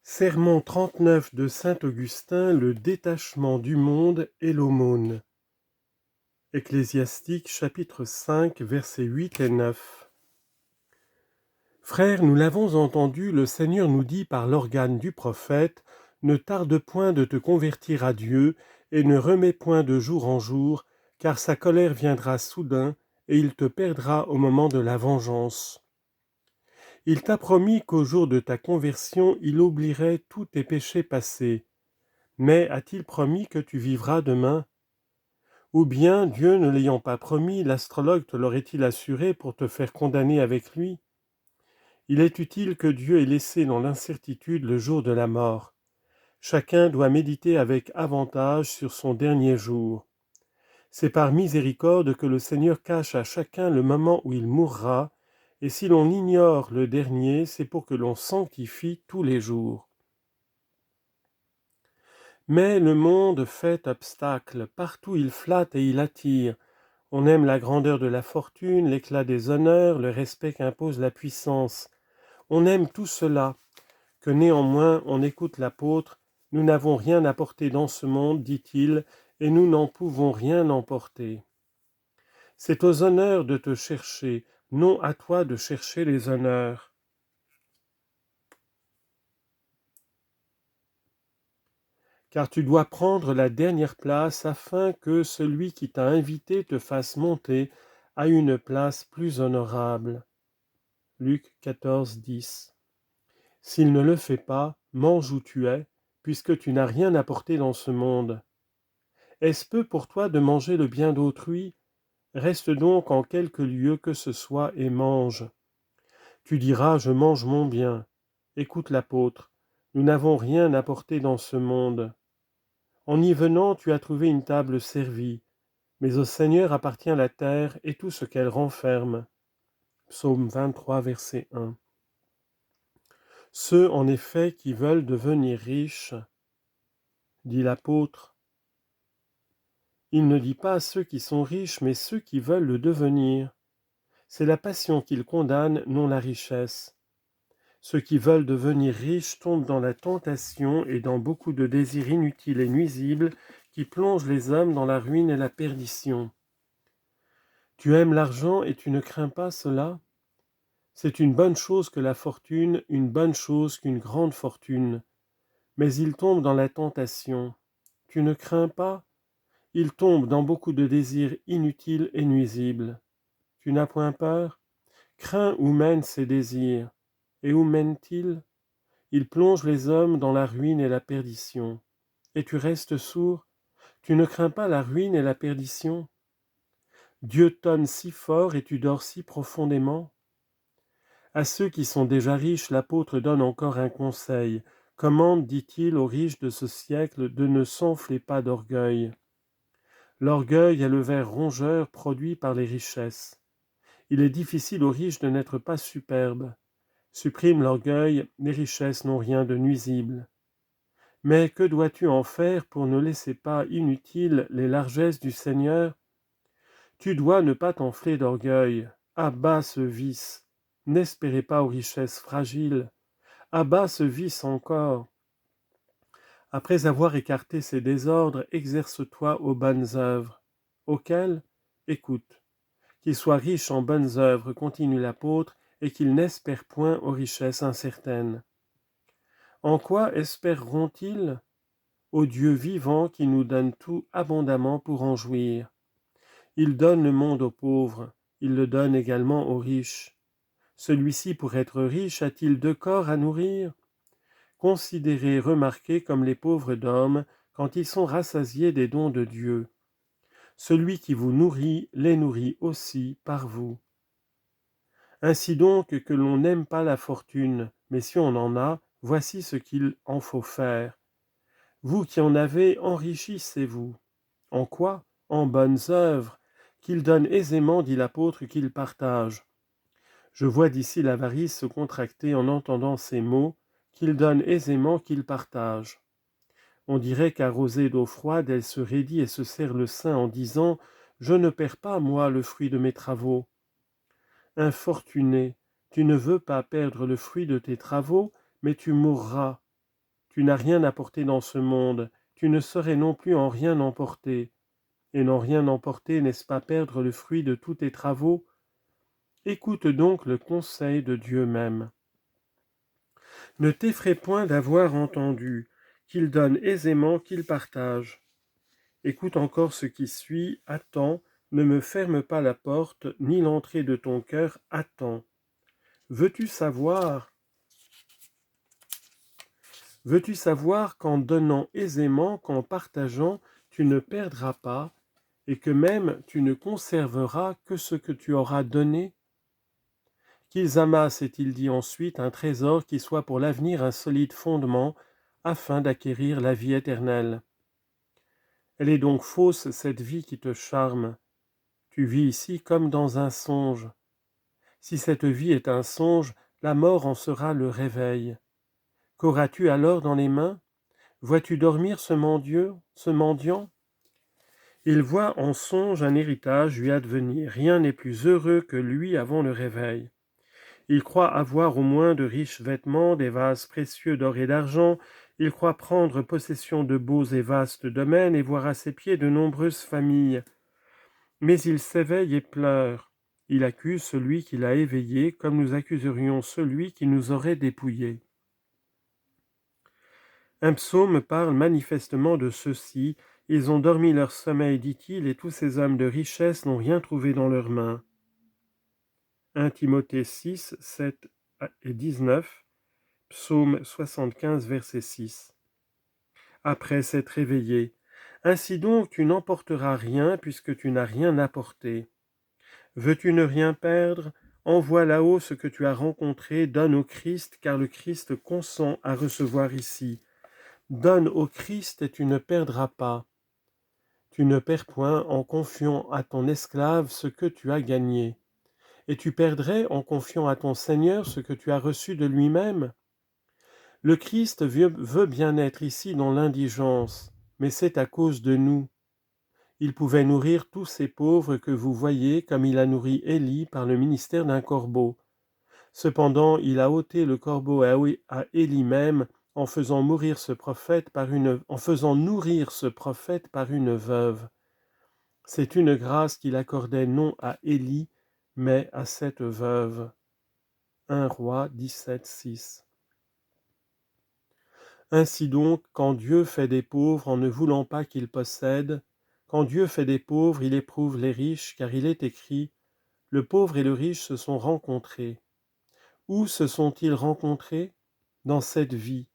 Sermon 39 de saint Augustin, le détachement du monde et l'aumône. Ecclésiastique chapitre 5 versets 8 et 9. Frères, nous l'avons entendu, le Seigneur nous dit par l'organe du prophète, ne tarde point de te convertir à Dieu et ne remets point de jour en jour, car sa colère viendra soudain et il te perdra au moment de la vengeance. Il t'a promis qu'au jour de ta conversion, il oublierait tous tes péchés passés. Mais a-t-il promis que tu vivras demain? Ou bien, Dieu ne l'ayant pas promis, l'astrologue te l'aurait-il assuré pour te faire condamner avec lui? Il est utile que Dieu ait laissé dans l'incertitude le jour de la mort. Chacun doit méditer avec avantage sur son dernier jour. C'est par miséricorde que le Seigneur cache à chacun le moment où il mourra, et si l'on ignore le dernier, c'est pour que l'on sanctifie tous les jours. Mais le monde fait obstacle, partout il flatte et il attire. On aime la grandeur de la fortune, l'éclat des honneurs, le respect qu'impose la puissance. On aime tout cela, que néanmoins on écoute l'apôtre. Nous n'avons rien apporté dans ce monde, dit-il, et nous n'en pouvons rien emporter. C'est aux honneurs de te chercher, non à toi de chercher les honneurs. Car tu dois prendre la dernière place afin que celui qui t'a invité te fasse monter à une place plus honorable. Luc 14, 10. S'il ne le fait pas, mange où tu es, puisque tu n'as rien apporté dans ce monde. Est-ce peu pour toi de manger le bien d'autrui? Reste donc en quelque lieu que ce soit et mange. Tu diras, je mange mon bien. Écoute l'apôtre, nous n'avons rien apporté dans ce monde. En y venant, tu as trouvé une table servie, mais au Seigneur appartient la terre et tout ce qu'elle renferme. Psaume 23, verset 1. Ceux, en effet, qui veulent devenir riches, dit l'apôtre, il ne dit pas ceux qui sont riches, mais ceux qui veulent le devenir. C'est la passion qu'il condamne, non la richesse. Ceux qui veulent devenir riches tombent dans la tentation et dans beaucoup de désirs inutiles et nuisibles qui plongent les hommes dans la ruine et la perdition. Tu aimes l'argent et tu ne crains pas cela? C'est une bonne chose que la fortune, une bonne chose qu'une grande fortune. Mais il tombe dans la tentation. Tu ne crains pas? Il tombe dans beaucoup de désirs inutiles et nuisibles. Tu n'as point peur? Crains où mènent ces désirs. Et où mènent-ils? Ils plongent les hommes dans la ruine et la perdition. Et tu restes sourd? Tu ne crains pas la ruine et la perdition? Dieu tonne si fort et tu dors si profondément? À ceux qui sont déjà riches, l'apôtre donne encore un conseil. Commande, dit-il, aux riches de ce siècle, de ne s'enfler pas d'orgueil. L'orgueil est le ver rongeur produit par les richesses. Il est difficile aux riches de n'être pas superbes. Supprime l'orgueil, les richesses n'ont rien de nuisible. Mais que dois-tu en faire pour ne laisser pas inutiles les largesses du Seigneur? Tu dois ne pas t'enfler d'orgueil. Abat ce vice. N'espérez pas aux richesses fragiles. Abat ce vice encore. Après avoir écarté ces désordres, exerce-toi aux bonnes œuvres. Auxquelles? Écoute. Qu'il soit riche en bonnes œuvres, continue l'apôtre, et qu'il n'espère point aux richesses incertaines. En quoi espéreront-ils? Au Dieu vivant qui nous donne tout abondamment pour en jouir. Il donne le monde aux pauvres, il le donne également aux riches. Celui-ci, pour être riche, a-t-il 2 corps à nourrir? Considérez, remarquez comme les pauvres d'hommes quand ils sont rassasiés des dons de Dieu. Celui qui vous nourrit les nourrit aussi par vous. Ainsi donc que l'on n'aime pas la fortune, mais si on en a, voici ce qu'il en faut faire. Vous qui en avez, enrichissez-vous. En quoi? En bonnes œuvres, qu'il donne aisément, dit l'apôtre, qu'il partage. Je vois d'ici l'avarice se contracter en entendant ces mots, qu'il donne aisément, qu'il partage. On dirait qu'arrosée d'eau froide, elle se raidit et se serre le sein en disant « Je ne perds pas, moi, le fruit de mes travaux. » Infortuné, tu ne veux pas perdre le fruit de tes travaux, mais tu mourras. Tu n'as rien apporté dans ce monde, tu ne saurais non plus en rien emporter. Et n'en rien emporter, n'est-ce pas perdre le fruit de tous tes travaux? Écoute donc le conseil de Dieu même. Ne t'effraie point d'avoir entendu, qu'il donne aisément, qu'il partage. Écoute encore ce qui suit, attends, ne me ferme pas la porte, ni l'entrée de ton cœur, attends. Veux-tu savoir qu'en donnant aisément, qu'en partageant, tu ne perdras pas, et que même tu ne conserveras que ce que tu auras donné? Qu'ils amassent, est-il dit ensuite, un trésor qui soit pour l'avenir un solide fondement, afin d'acquérir la vie éternelle. Elle est donc fausse, cette vie qui te charme. Tu vis ici comme dans un songe. Si cette vie est un songe, la mort en sera le réveil. Qu'auras-tu alors dans les mains? Vois-tu dormir ce mendiant? Il voit en songe un héritage lui advenir. Rien n'est plus heureux que lui avant le réveil. Il croit avoir au moins de riches vêtements, des vases précieux d'or et d'argent. Il croit prendre possession de beaux et vastes domaines et voir à ses pieds de nombreuses familles. Mais il s'éveille et pleure. Il accuse celui qui l'a éveillé, comme nous accuserions celui qui nous aurait dépouillés. Un psaume parle manifestement de ceux-ci. Ils ont dormi leur sommeil, dit-il, et tous ces hommes de richesse n'ont rien trouvé dans leurs mains. 1 Timothée 6, 7 et 19, psaume 75, verset 6. Après s'être réveillé, ainsi donc tu n'emporteras rien puisque tu n'as rien apporté. Veux-tu ne rien perdre? Envoie là-haut ce que tu as rencontré, donne au Christ, car le Christ consent à recevoir ici. Donne au Christ et tu ne perdras pas. Tu ne perds point en confiant à ton esclave ce que tu as gagné. Et tu perdrais en confiant à ton Seigneur ce que tu as reçu de lui-même? Le Christ veut bien être ici dans l'indigence, mais c'est à cause de nous. Il pouvait nourrir tous ces pauvres que vous voyez comme il a nourri Élie par le ministère d'un corbeau. Cependant, il a ôté le corbeau à Élie même en faisant nourrir ce prophète par une veuve. C'est une grâce qu'il accordait non à Élie, mais à cette veuve. 1 Roi 17, 6. Ainsi donc, quand Dieu fait des pauvres en ne voulant pas qu'ils possèdent, quand Dieu fait des pauvres, il éprouve les riches, car il est écrit, « Le pauvre et le riche se sont rencontrés. » Où se sont-ils rencontrés? Dans cette vie.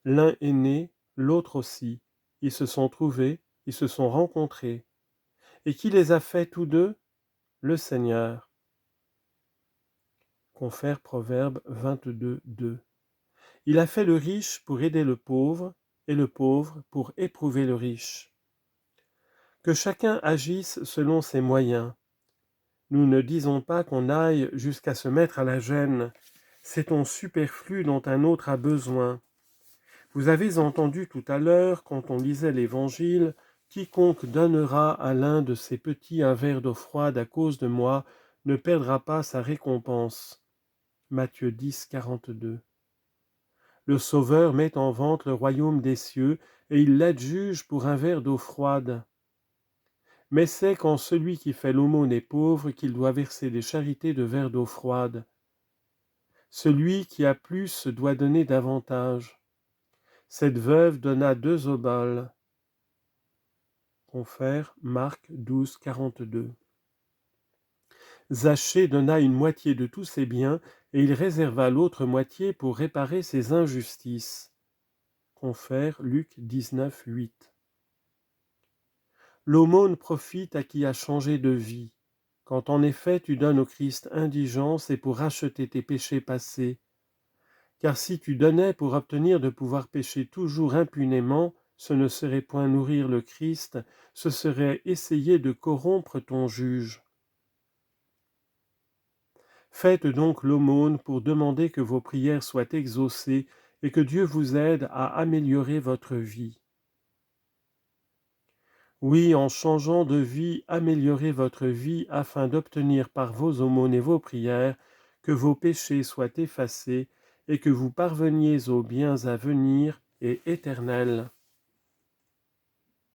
L'un est né, l'autre aussi. Ils se sont trouvés, ils se sont rencontrés. Et qui les a faits tous deux? Le Seigneur. Confère Proverbe 22, 2. Il a fait le riche pour aider le pauvre, et le pauvre pour éprouver le riche. Que chacun agisse selon ses moyens. Nous ne disons pas qu'on aille jusqu'à se mettre à la gêne. C'est ton superflu dont un autre a besoin. Vous avez entendu tout à l'heure, quand on lisait l'Évangile, « Quiconque donnera à l'un de ces petits un verre d'eau froide à cause de moi ne perdra pas sa récompense. » Matthieu 10, 42. Le Sauveur met en vente le royaume des cieux et il l'adjuge pour un verre d'eau froide. Mais c'est quand celui qui fait l'aumône est pauvre qu'il doit verser des charités de verre d'eau froide. Celui qui a plus doit donner davantage. Cette veuve donna 2 oboles. Confère Marc 12, 42. Zachée donna une moitié de tous ses biens et il réserva l'autre moitié pour réparer ses injustices. Confère Luc 19, 8. L'aumône profite à qui a changé de vie. Quand en effet tu donnes au Christ indigent, c'est pour racheter tes péchés passés. Car si tu donnais pour obtenir de pouvoir pécher toujours impunément, ce ne serait point nourrir le Christ, ce serait essayer de corrompre ton juge. Faites donc l'aumône pour demander que vos prières soient exaucées et que Dieu vous aide à améliorer votre vie. Oui, en changeant de vie, améliorez votre vie afin d'obtenir par vos aumônes et vos prières que vos péchés soient effacés et que vous parveniez aux biens à venir et éternelle.